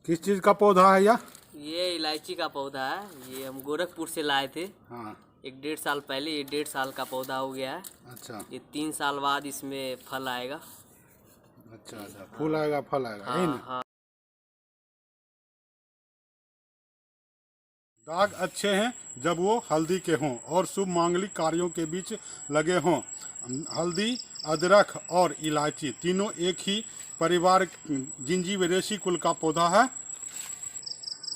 किस चीज का पौधा है यह? ये इलायची का पौधा है। ये हम गोरखपुर से लाए थे। हाँ। एक 1.5 साल पहले ये 1.5 साल का पौधा हो गया है। अच्छा ये 3 साल बाद इसमें फल आएगा। अच्छा अच्छा, फूल आएगा फल आएगा, यही हाँ ना? हाँ। दाग अच्छे हैं जब वो हल्दी के हों और शुभ मांगलिक कार्यों के बीच लगे हों। हल्दी, अदरक और इलायची तीनों एक ही परिवार जिंजीबेरेसी कुल का पौधा है,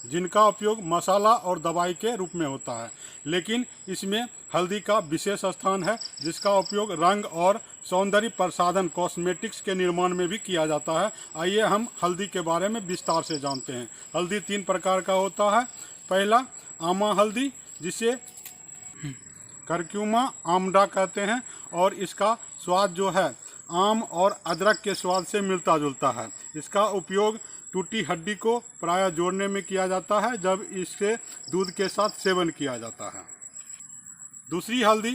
जिनका उपयोग मसाला और दवाई के रूप में होता है। लेकिन इसमें हल्दी का विशेष स्थान है, जिसका उपयोग रंग और सौंदर्य प्रसाधन कॉस्मेटिक्स के निर्माण में भी किया जाता है। आइए हम हल्दी के बारे में विस्तार से जानते हैं। हल्दी 3 प्रकार का होता है। पहला आमा हल्दी, जिसे करक्यूमा आमडा कहते हैं, और इसका स्वाद जो है आम और अदरक के स्वाद से मिलता जुलता है। इसका उपयोग टूटी हड्डी को प्रायः जोड़ने में किया जाता है, जब इससे दूध के साथ सेवन किया जाता है। दूसरी हल्दी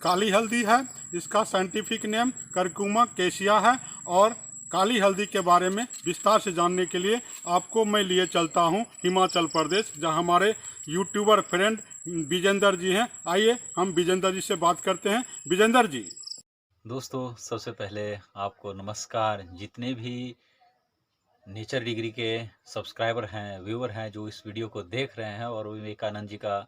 काली हल्दी है। इसका साइंटिफिक नेम करक्यूमा कैसिया है। और काली हल्दी के बारे में विस्तार से जानने के लिए आपको मैं लिए चलता हूं हिमाचल प्रदेश, जहां हमारे यूट्यूबर फ्रेंड विजेंद्र जी हैं। आइए हम विजेंद्र जी से बात करते हैं। विजेंद्र जी। दोस्तों, सबसे पहले आपको नमस्कार। जितने भी नेचर डिग्री के सब्सक्राइबर हैं, व्यूअर हैं, जो इस वीडियो को देख रहे हैं, और विवेकानंद जी का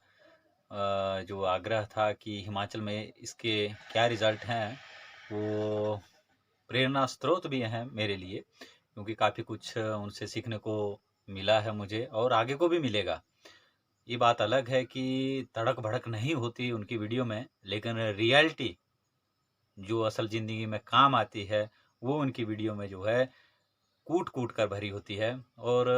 जो आग्रह था कि हिमाचल में इसके क्या रिज़ल्ट हैं, वो प्रेरणा स्रोत भी हैं मेरे लिए, क्योंकि काफ़ी कुछ उनसे सीखने को मिला है मुझे, और आगे को भी मिलेगा। ये बात अलग है कि तड़क भड़क नहीं होती उनकी वीडियो में, लेकिन रियलिटी जो असल ज़िंदगी में काम आती है, वो उनकी वीडियो में जो है कूट कूट कर भरी होती है। और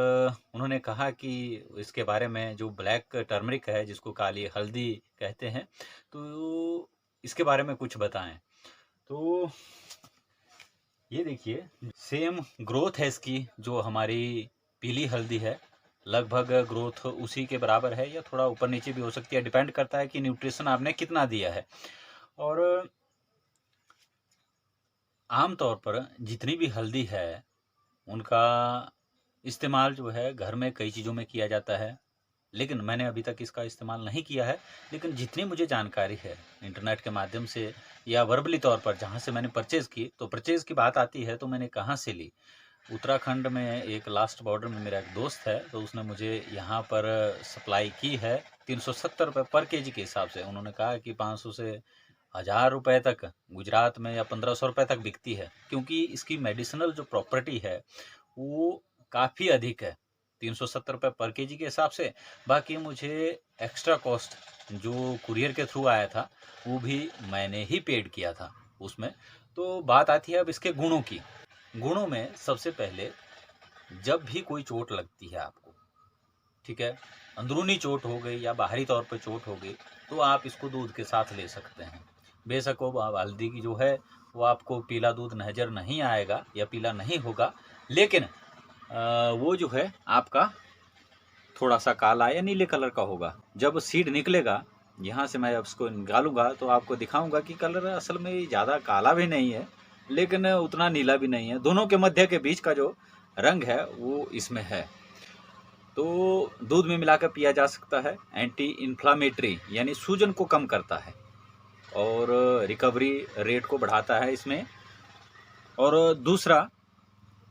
उन्होंने कहा कि इसके बारे में जो ब्लैक टर्मरिक है, जिसको काली हल्दी कहते हैं, तो इसके बारे में कुछ बताएं। तो ये देखिए, सेम ग्रोथ है इसकी जो हमारी पीली हल्दी है। लगभग ग्रोथ उसी के बराबर है, या थोड़ा ऊपर नीचे भी हो सकती है, डिपेंड करता है कि न्यूट्रिशन आपने कितना दिया है। और आमतौर पर जितनी भी हल्दी है, उनका इस्तेमाल जो है घर में कई चीज़ों में किया जाता है, लेकिन मैंने अभी तक इसका इस्तेमाल नहीं किया है। लेकिन जितनी मुझे जानकारी है इंटरनेट के माध्यम से या वर्बली तौर पर, जहाँ से मैंने परचेज़ की, तो परचेज़ की बात आती है तो मैंने कहाँ से ली। उत्तराखंड में एक लास्ट बॉर्डर में मेरा एक दोस्त है, तो उसने मुझे यहाँ पर सप्लाई की है 370 रुपये पर केजी के हिसाब से। उन्होंने कहा कि 500 से 1000 रुपये तक गुजरात में, या 1500 रुपये तक बिकती है, क्योंकि इसकी मेडिसिनल जो प्रॉपर्टी है वो काफ़ी अधिक है 370 रुपये पर केजी के हिसाब से। बाकी मुझे एक्स्ट्रा कॉस्ट जो कुरियर के थ्रू आया था, वो भी मैंने ही पेड किया था उसमें। तो बात आती है अब इसके गुणों की। गुणों में सबसे पहले, जब भी कोई चोट लगती है आपको, ठीक है, अंदरूनी चोट हो गई या बाहरी तौर पर चोट हो गई, तो आप इसको दूध के साथ ले सकते हैं। बेशक वो हल्दी की जो है वो आपको पीला दूध नज़र नहीं आएगा या पीला नहीं होगा, लेकिन वो जो है आपका थोड़ा सा काला या नीले कलर का होगा। जब सीड निकलेगा, यहाँ से मैं अब इसको निकालूंगा तो आपको दिखाऊंगा कि कलर असल में ज़्यादा काला भी नहीं है, लेकिन उतना नीला भी नहीं है। दोनों के मध्य के बीच का जो रंग है वो इसमें है। तो दूध में मिलाकर पिया जा सकता है। एंटी इन्फ्लामेटरी यानी सूजन को कम करता है, और रिकवरी रेट को बढ़ाता है इसमें। और दूसरा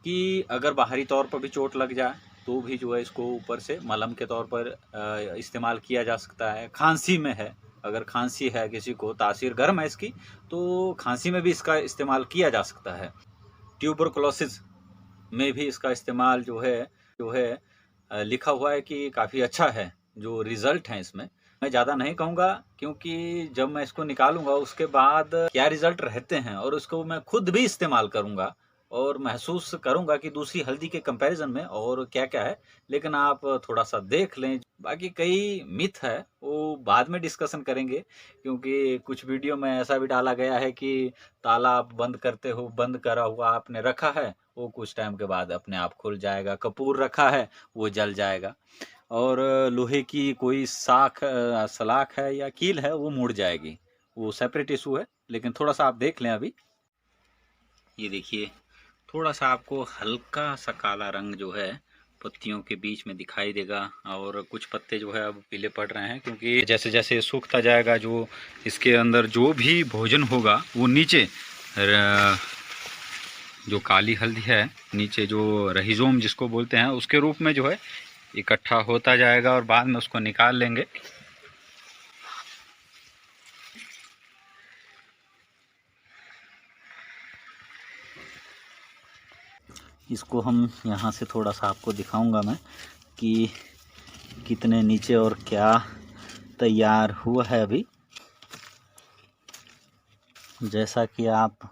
कि अगर बाहरी तौर पर भी चोट लग जाए तो भी जो है इसको ऊपर से मलहम के तौर पर इस्तेमाल किया जा सकता है। खांसी में है, अगर खांसी है किसी को, तासीर गर्म है इसकी, तो खांसी में भी इसका इस्तेमाल किया जा सकता है। ट्यूबरकुलोसिस में भी इसका इस्तेमाल जो है लिखा हुआ है कि काफ़ी अच्छा है जो रिज़ल्ट हैं इसमें। मैं ज़्यादा नहीं कहूँगा, क्योंकि जब मैं इसको निकालूंगा उसके बाद क्या रिज़ल्ट रहते हैं, और उसको मैं खुद भी इस्तेमाल करूँगा और महसूस करूँगा कि दूसरी हल्दी के कंपैरिजन में और क्या-क्या है। लेकिन आप थोड़ा-सा देख लें। बाकी कई मिथ है, वो बाद में डिस्कशन करेंगे, क्योंकि कुछ वीडियो में ऐसा भी डाला गया है कि ताला आप बंद करते हो, बंद करा हुआ आपने रखा है, वो कुछ टाइम के बाद अपने आप खुल जाएगा। कपूर रखा है, वो जल जाएगा। और लोहे की कोई सलाख है या कील है, वो मुड़ जाएगी। वो सेपरेट इशू है, लेकिन थोड़ा-सा आप देख लें अभी। ये देखिए, थोड़ा सा आपको हल्का सा काला रंग जो है पत्तियों के बीच में दिखाई देगा। और कुछ पत्ते जो है अब पीले पड़ रहे हैं, क्योंकि जैसे जैसे सूखता जाएगा जो इसके अंदर जो भी भोजन होगा वो नीचे जो काली हल्दी है नीचे जो रहिज़ोम जिसको बोलते हैं उसके रूप में जो है इकट्ठा होता जाएगा और बाद में उसको निकाल लेंगे। इसको हम यहाँ से थोड़ा सा आपको दिखाऊंगा मैं कि कितने नीचे और क्या तैयार हुआ है अभी। जैसा कि आप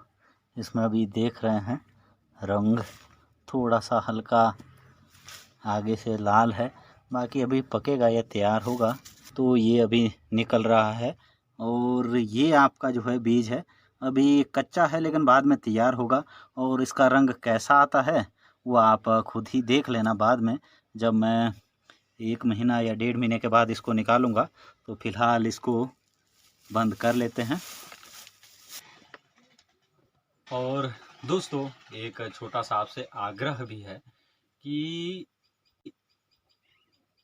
इसमें अभी देख रहे हैं, रंग थोड़ा सा हल्का आगे से लाल है, बाकी अभी पकेगा या तैयार होगा तो ये अभी निकल रहा है। और ये आपका जो है बीज है, अभी कच्चा है लेकिन बाद में तैयार होगा। और इसका रंग कैसा आता है वो आप खुद ही देख लेना बाद में, जब मैं 1 महीना या 1.5 महीने के बाद इसको निकालूंगा। तो फिलहाल इसको बंद कर लेते हैं। और दोस्तों एक छोटा सा आपसे आग्रह भी है कि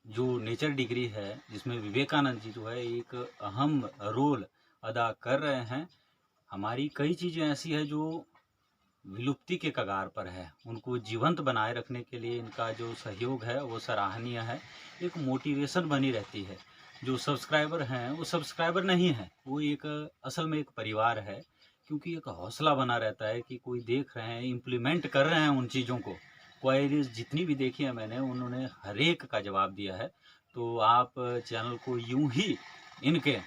जो नेचर डिग्री है जिसमें विवेकानंद जी जो है एक अहम रोल अदा कर रहे हैं, हमारी कई चीज़ें ऐसी है जो विलुप्ति के कगार पर है, उनको जीवंत बनाए रखने के लिए इनका जो सहयोग है वो सराहनीय है। एक मोटिवेशन बनी रहती है। जो सब्सक्राइबर हैं वो सब्सक्राइबर नहीं है, वो एक असल में एक परिवार है, क्योंकि एक हौसला बना रहता है कि कोई देख रहे हैं, इम्प्लीमेंट कर रहे हैं उन चीज़ों को। क्वायरीज जितनी भी देखी है मैंने, उन्होंने हर एक का जवाब दिया है। तो आप चैनल को यूं ही, इनके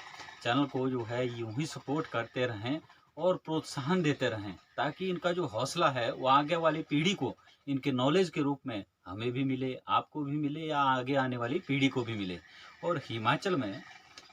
चैनल को जो है यूं ही सपोर्ट करते रहें और प्रोत्साहन देते रहें, ताकि इनका जो हौसला है वो आगे वाली पीढ़ी को इनके नॉलेज के रूप में हमें भी मिले, आपको भी मिले या आगे आने वाली पीढ़ी को भी मिले। और हिमाचल में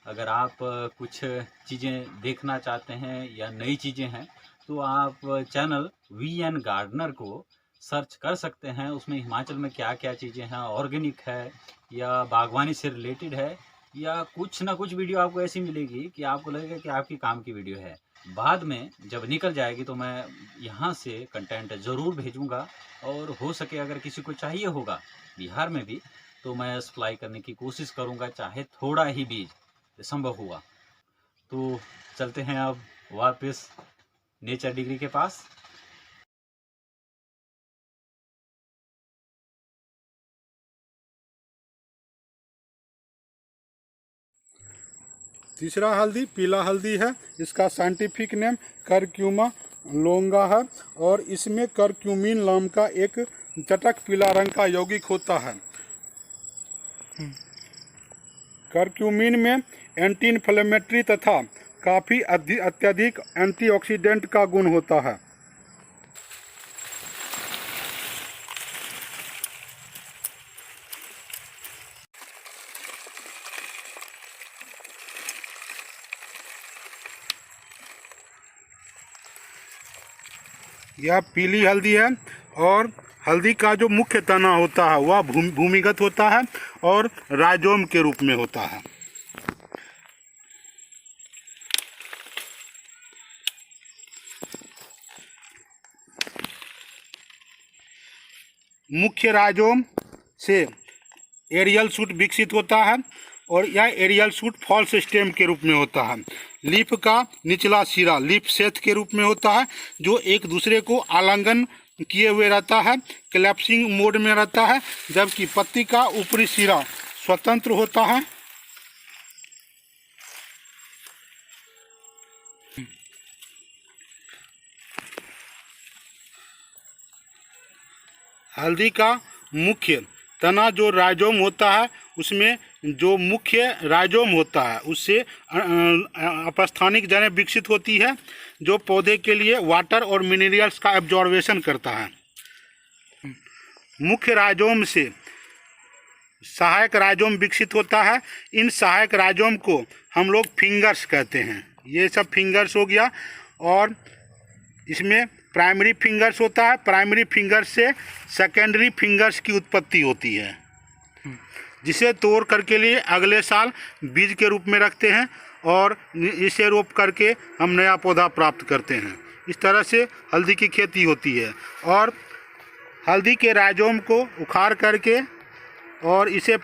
अगर आप कुछ चीज़ें देखना चाहते हैं या नई चीज़ें हैं तो आप चैनल VN गार्डनर को सर्च कर सकते हैं। उसमें हिमाचल में क्या क्या चीज़ें हैं, ऑर्गेनिक है या बागवानी से रिलेटेड है, या कुछ ना कुछ वीडियो आपको ऐसी मिलेगी कि आपको लगेगा कि आपकी काम की वीडियो है। बाद में जब निकल जाएगी तो मैं यहाँ से कंटेंट ज़रूर भेजूँगा, और हो सके अगर किसी को चाहिए होगा बिहार में भी तो मैं सप्लाई करने की कोशिश करूँगा, चाहे थोड़ा ही बीज संभव हुआ। तो चलते हैं अब वापस नेचर डिग्री के पास। तीसरा हल्दी पीला हल्दी है। इसका साइंटिफिक नेम करक्यूमा लोंगा है और इसमें करक्यूमिन नाम का एक चटक पीला रंग का यौगिक होता है। करक्यूमिन में एंटी इन्फ्लेमेटरी तथा काफ़ी अत्यधिक एंटीऑक्सीडेंट का गुण होता है। यह पीली हल्दी है और हल्दी का जो मुख्य तना होता है वह भूमिगत होता है और राइजोम के रूप में होता है। मुख्य राइजोम से एरियल शूट विकसित होता है और यह एरियल शूट फॉल्स स्टेम के रूप में होता है। लीफ का निचला सिरा लीफ सेथ के रूप में होता है, जो एक दूसरे को आलिंगन किए हुए रहता है, क्लैप्सिंग मोड में रहता है, जबकि पत्ती का ऊपरी सिरा स्वतंत्र होता है। हल्दी का मुख्य तना जो राइजोम होता है उसमें जो मुख्य राइजोम होता है उससे अपस्थानिक जड़ें विकसित होती है, जो पौधे के लिए वाटर और मिनरल्स का एब्जॉर्बेशन करता है। मुख्य राइजोम से सहायक राइजोम विकसित होता है। इन सहायक राइजोम को हम लोग फिंगर्स कहते हैं। ये सब फिंगर्स हो गया। और इसमें प्राइमरी फिंगर्स होता है। प्राइमरी फिंगर्स से सेकेंडरी फिंगर्स की उत्पत्ति होती है, जिसे तोड़ करके लिए अगले साल बीज के रूप में रखते हैं और इसे रोप करके हम नया पौधा प्राप्त करते हैं। इस तरह से हल्दी की खेती होती है। और हल्दी के राइजोम को उखाड़ करके और इसे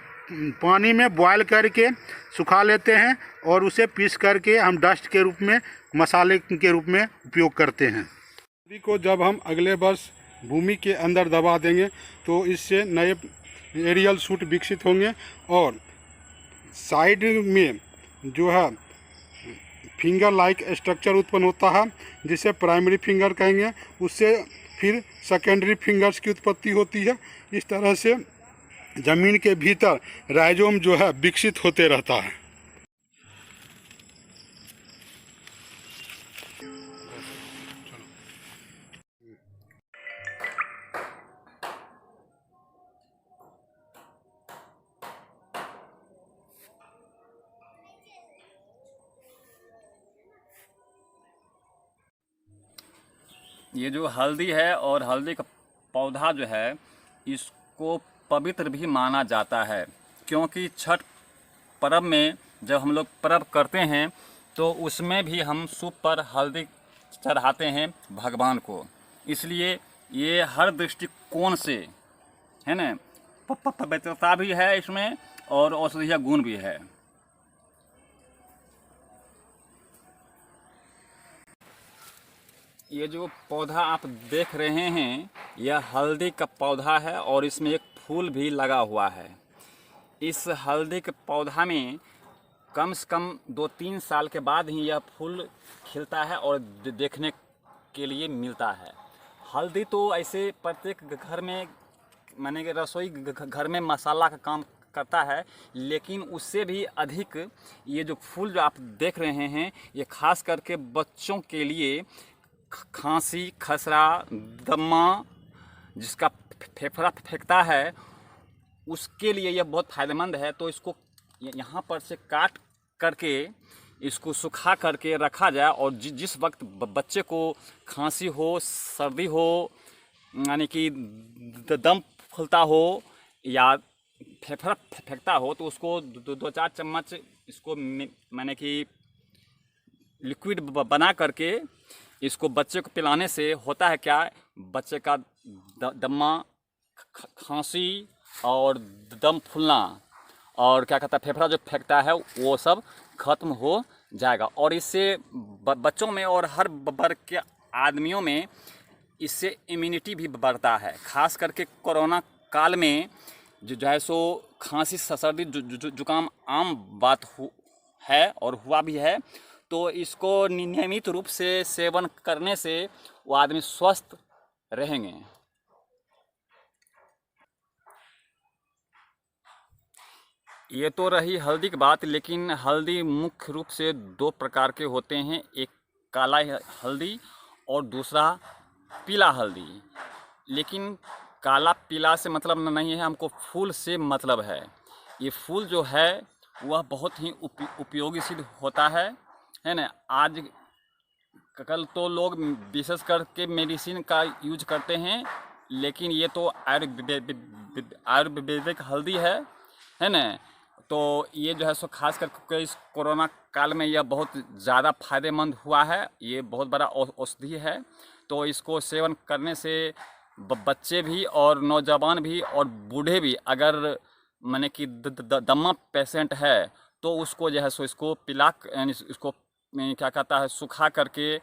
पानी में बॉयल करके सुखा लेते हैं और उसे पीस करके हम डस्ट के रूप में, मसाले के रूप में उपयोग करते हैं। हल्दी को जब हम अगले वर्ष भूमि के अंदर दबा देंगे तो इससे नए एरियल सूट विकसित होंगे और साइड में जो है फिंगर लाइक स्ट्रक्चर उत्पन्न होता है जिसे प्राइमरी फिंगर कहेंगे। उससे फिर सेकेंडरी फिंगर्स की उत्पत्ति होती है। इस तरह से ज़मीन के भीतर राइजोम जो है विकसित होते रहता है। ये जो हल्दी है और हल्दी का पौधा जो है इसको पवित्र भी माना जाता है, क्योंकि छठ पर्व में जब हम लोग पर्व करते हैं तो उसमें भी हम सूप पर हल्दी चढ़ाते हैं भगवान को। इसलिए ये हर दृष्टिकोण से है ना पवित्रता भी है इसमें और औषधीय गुण भी है। ये जो पौधा आप देख रहे हैं यह हल्दी का पौधा है और इसमें एक फूल भी लगा हुआ है। इस हल्दी के पौधा में कम से कम 2-3 साल के बाद ही यह फूल खिलता है और देखने के लिए मिलता है। हल्दी तो ऐसे प्रत्येक घर में, माने कि रसोई घर में मसाला का काम करता है, लेकिन उससे भी अधिक ये जो फूल जो आप देख रहे हैं ये खास करके बच्चों के लिए खांसी, खसरा, दमा, जिसका फेफड़ा फेंकता है उसके लिए यह बहुत फ़ायदेमंद है। तो इसको यहाँ पर से काट करके इसको सुखा करके रखा जाए और जिस वक्त बच्चे को खांसी हो, सर्दी हो, यानी कि दम फूलता हो या फेफड़ा फेंकता हो तो उसको 2-4 चम्मच इसको माने कि लिक्विड बना करके इसको बच्चे को पिलाने से होता है क्या, बच्चे का दमा, खांसी और दम फूलना और क्या कहता है फेफड़ा जो फेंकता है वो सब खत्म हो जाएगा। और इससे बच्चों में और हर वर्ग के आदमियों में इससे इम्यूनिटी भी बढ़ता है। खास करके कोरोना काल में जो है सो खांसी, सर्दी, जुकाम आम बात है और हुआ भी है। तो इसको नियमित रूप से सेवन करने से वो आदमी स्वस्थ रहेंगे। ये तो रही हल्दी की बात, लेकिन हल्दी मुख्य रूप से 2 प्रकार के होते हैं, एक काला हल्दी और दूसरा पीला हल्दी। लेकिन काला पीला से मतलब नहीं है, हमको फूल से मतलब है। ये फूल जो है वह बहुत ही उपयोगी सिद्ध होता है ना। आज कल तो लोग विशेष करके मेडिसिन का यूज करते हैं, लेकिन ये तो आयुर्वेदिक हल्दी है ना। तो ये जो है सो खास करके इस कोरोना काल में यह बहुत ज़्यादा फायदेमंद हुआ है। ये बहुत बड़ा औषधि है। तो इसको सेवन करने से बच्चे भी और नौजवान भी और बूढ़े भी, अगर माने कि दमा पेशेंट है तो उसको जो है सो इसको पिला, यानी इसको क्या कहता है सुखा करके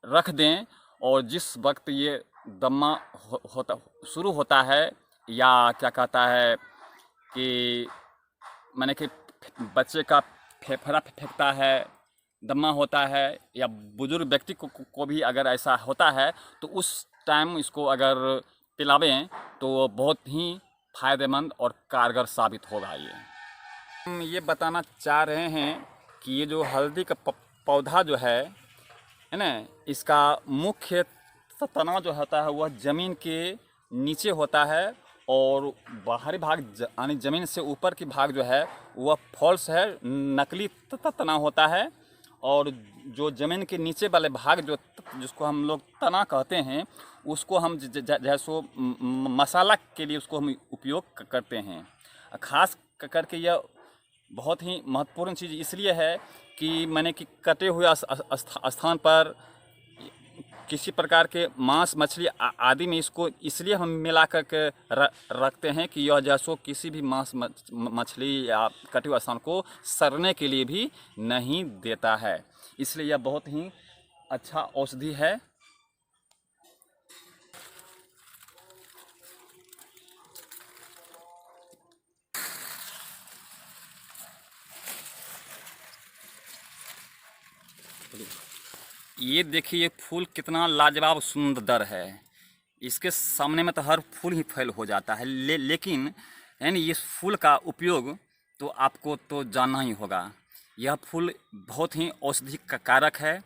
रख दें और जिस वक्त ये दमा होता शुरू होता है या क्या कहता है कि माने कि बच्चे का फेफड़ा फेंकता है, दमा होता है या बुजुर्ग व्यक्ति को भी अगर ऐसा होता है तो उस टाइम इसको अगर पिलावें तो बहुत ही फायदेमंद और कारगर साबित होगा। हम ये बताना चाह रहे हैं कि ये जो हल्दी का पौधा जो है ना, इसका मुख्य तना जो होता है वह ज़मीन के नीचे होता है और बाहरी भाग यानी ज़मीन से ऊपर की भाग जो है वह फॉल्स है, नकली तना होता है। और जो ज़मीन के नीचे वाले भाग जो जिसको हम लोग तना कहते हैं उसको हम जैसो मसाला के लिए उसको हम उपयोग करते हैं। खास करके यह बहुत ही महत्वपूर्ण चीज़ इसलिए है कि मैंने कि कटे हुए स्थान पर किसी प्रकार के मांस मछली आदि में इसको इसलिए हम मिला करके रखते हैं कि यह जैसो किसी भी मांस मछली या कटे हुए स्थान को सड़ने के लिए भी नहीं देता है। इसलिए यह बहुत ही अच्छा औषधि है। ये देखिए ये फूल कितना लाजवाब सुंदर है। इसके सामने में तो हर फूल ही फैल हो जाता है, लेकिन यानी इस फूल का उपयोग तो आपको तो जानना ही होगा। यह फूल बहुत ही औषधि कारक है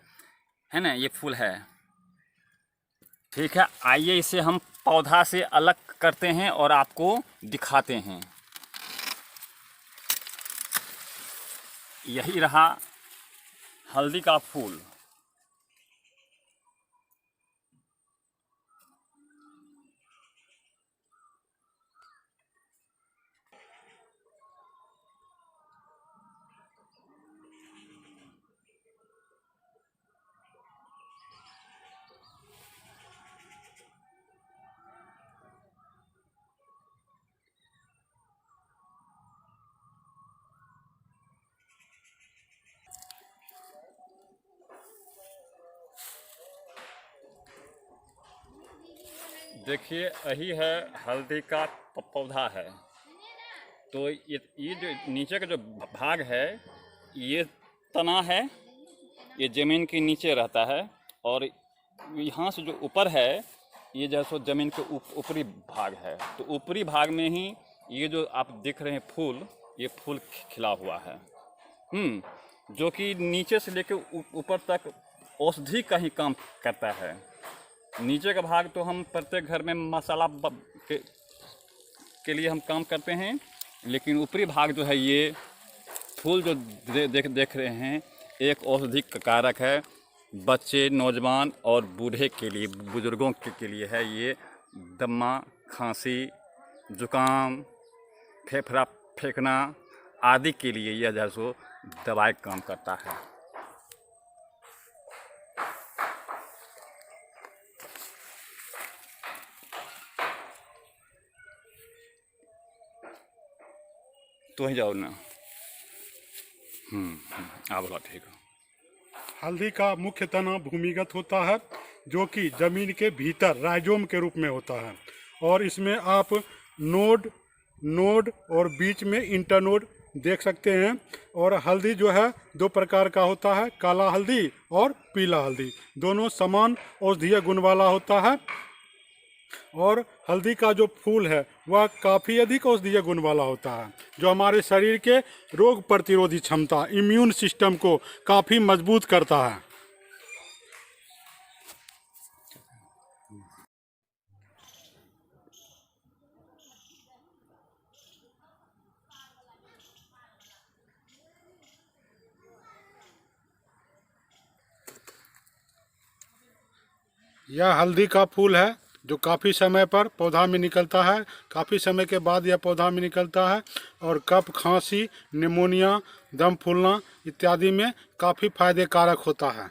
ना, ये फूल है। ठीक है, आइए इसे हम पौधा से अलग करते हैं और आपको दिखाते हैं। यही रहा हल्दी का फूल। देखिए यही है हल्दी का पौधा है। तो ये जो नीचे का जो भाग है ये तना है, ये ज़मीन के नीचे रहता है, और यहाँ से जो ऊपर है ये जैसो ज़मीन के ऊपरी भाग है। तो ऊपरी भाग में ही ये जो आप देख रहे हैं फूल, ये फूल खिला हुआ है, जो कि नीचे से लेकर ऊपर तक औषधि का ही काम करता है। नीचे का भाग तो हम प्रत्येक घर में मसाला के लिए हम काम करते हैं, लेकिन ऊपरी भाग जो है ये फूल जो देख रहे हैं एक औषधि कारक है। बच्चे, नौजवान और बूढ़े के लिए, बुजुर्गों के लिए है। ये दमा, खांसी, जुकाम, फेफड़ा फेंकना आदि के लिए यह जो सो दवाई काम करता है। तो ही जाओ ना। आप बोला ठीक है। हल्दी का मुख्य तना भूमिगत होता है, जो कि जमीन के भीतर राइजोम के रूप में होता है, और इसमें आप नोड और बीच में इंटरनोड देख सकते हैं। और हल्दी जो है दो प्रकार का होता है, काला हल्दी और पीला हल्दी। दोनों समान औषधीय गुण वाला होता है, और हल्दी का जो फूल है वह काफ़ी अधिक औषधीय गुण वाला होता है, जो हमारे शरीर के रोग प्रतिरोधी क्षमता, इम्यून सिस्टम को काफ़ी मजबूत करता है। यह हल्दी का फूल है जो काफ़ी समय पर पौधा में निकलता है। काफ़ी समय के बाद यह पौधा में निकलता है, और कफ, खांसी, निमोनिया, दम फूलना इत्यादि में काफ़ी फायदे कारक होता है।